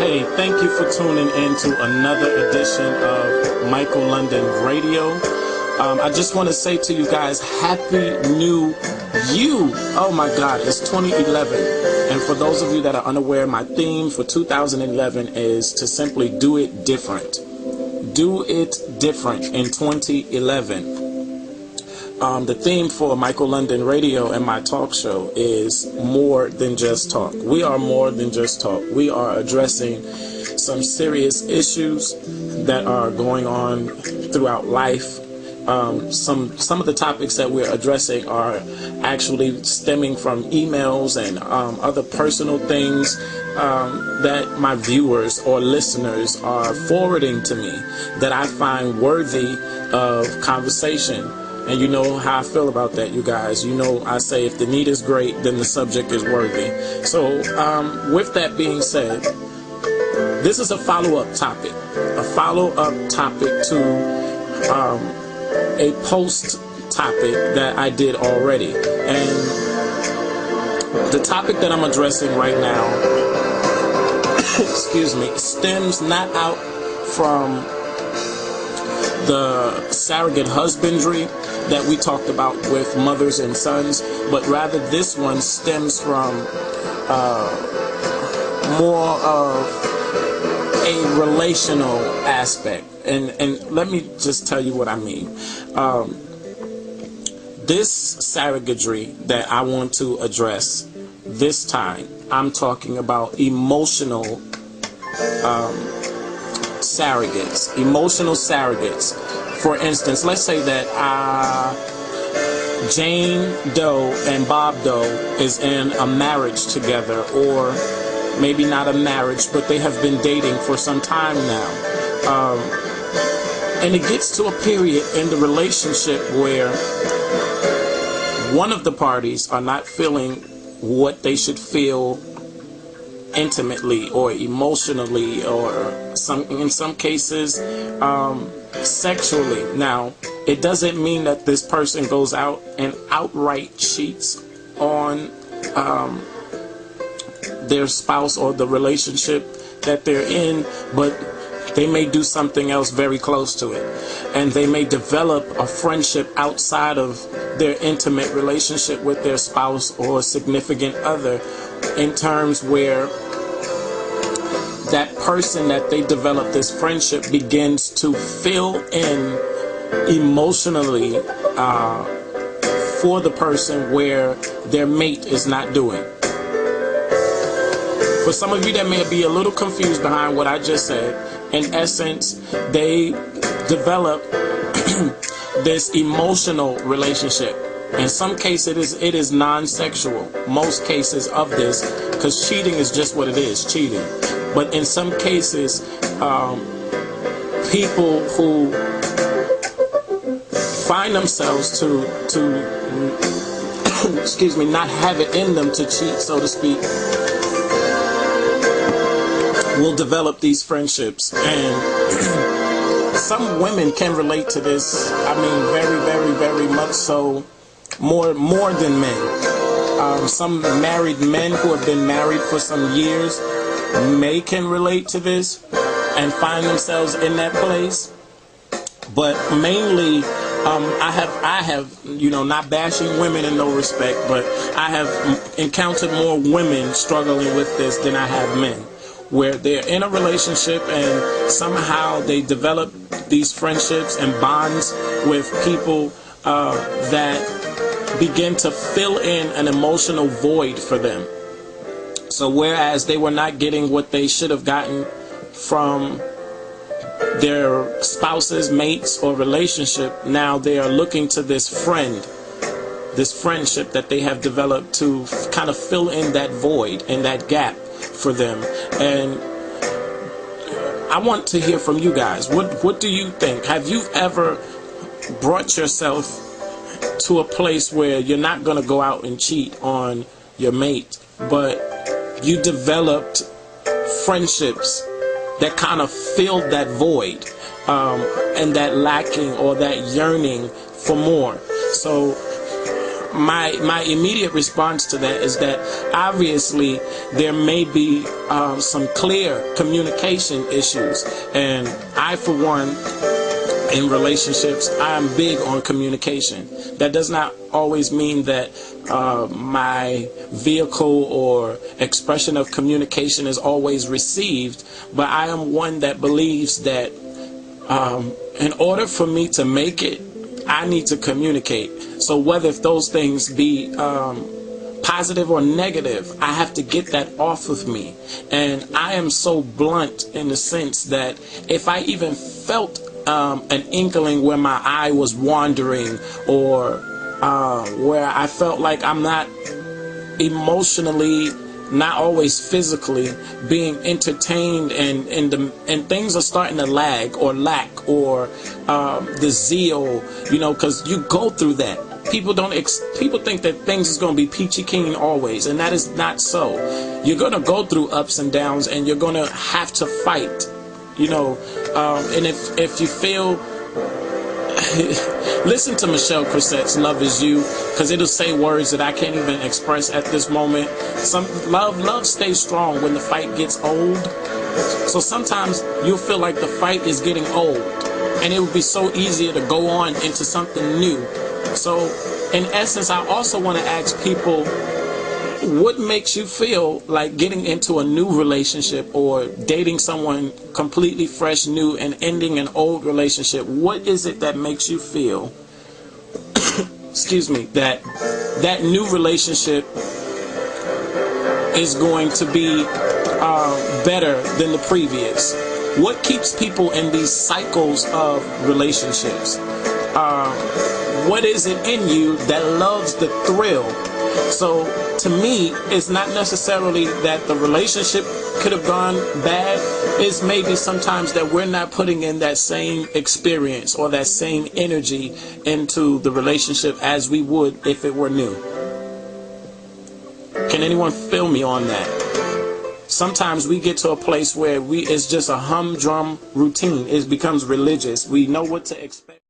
Hey, thank you for tuning in to another edition of Michael London Radio. I just want to say to you guys, Happy New You. Oh my God, it's 2011. And for those of you that are unaware, my theme for 2011 is to simply do it different. Do it different in 2011. The theme for Michael London Radio and my talk show is more than just talk. We are more than just talk. We are addressing some serious issues that are going on throughout life. Some of the topics that we're addressing are actually stemming from emails and other personal things that my viewers or listeners are forwarding to me that I find worthy of conversation. And you know how I feel about that, you guys. You know, I say if the need is great, then the subject is worthy. So with that being said, this is a follow-up topic. A follow-up topic to a post topic that I did already. And the topic that I'm addressing right now, excuse me, stems not out from the surrogate husbandry that we talked about with mothers and sons, but rather this one stems from more of a relational aspect. And let me just tell you what I mean. This surrogatry that I want to address this time, I'm talking about emotional surrogates. Emotional surrogates. For instance, let's say that Jane Doe and Bob Doe is in a marriage together, or maybe not a marriage, but they have been dating for some time now. And it gets to a period in the relationship where one of the parties are not feeling what they should feel intimately or emotionally, or in some cases sexually. Now, it doesn't mean that this person goes out and outright cheats on their spouse or the relationship that they're in, but they may do something else very close to it, and they may develop a friendship outside of their intimate relationship with their spouse or significant other, in terms where that person that they develop this friendship begins to fill in emotionally for the person where their mate is not doing. For some of you that may be a little confused behind what I just said, in essence, they develop this emotional relationship. In some cases, it is non-sexual. Most cases of this, because cheating is just what it is, cheating. But in some cases, people who find themselves to excuse me, not have it in them to cheat, so to speak, will develop these friendships. And some women can relate to this. I mean, very, very, very much so, more than men. Some married men who have been married for some years can relate to this and find themselves in that place. But mainly, I have, you know, not bashing women in no respect, but I have encountered more women struggling with this than I have men, where they're in a relationship and somehow they develop these friendships and bonds with people that begin to fill in an emotional void for them. So whereas they were not getting what they should have gotten from their spouses, mates, or relationship, now they are looking to this friendship that they have developed to kind of fill in that void and that gap for them. And I want to hear from you guys. What do you think? Have you ever brought yourself to a place where you're not going to go out and cheat on your mate, but you developed friendships that kind of filled that void and that lacking or that yearning for more? So my immediate response to that is that obviously there may be some clear communication issues, and I, for one, in relationships, I'm big on communication. That does not always mean that my vehicle or expression of communication is always received, but I am one that believes that in order for me to make it, I need to communicate. So whether if those things be positive or negative, I have to get that off of me. And I am so blunt in the sense that if I even felt an inkling where my eye was wandering, or where I felt like I'm not emotionally, not always physically, being entertained, and things are starting to lag or lack, or the zeal, because you go through that. People think that things is going to be peachy keen always, and that is not so. You're going to go through ups and downs, and you're going to have to fight. And if you feel, listen to Michelle Crissette's "Love Is You," because it'll say words that I can't even express at this moment. Love stays strong when the fight gets old. So sometimes you'll feel like the fight is getting old, and it would be so easier to go on into something new. So in essence, I also want to ask people, what makes you feel like getting into a new relationship or dating someone completely fresh, new, and ending an old relationship? What is it that makes you feel, excuse me, that new relationship is going to be better than the previous? What keeps people in these cycles of relationships? What is it in you that loves the thrill? So to me, it's not necessarily that the relationship could have gone bad. It's maybe sometimes that we're not putting in that same experience or that same energy into the relationship as we would if it were new. Can anyone feel me on that? Sometimes we get to a place where it's just a humdrum routine. It becomes religious. We know what to expect.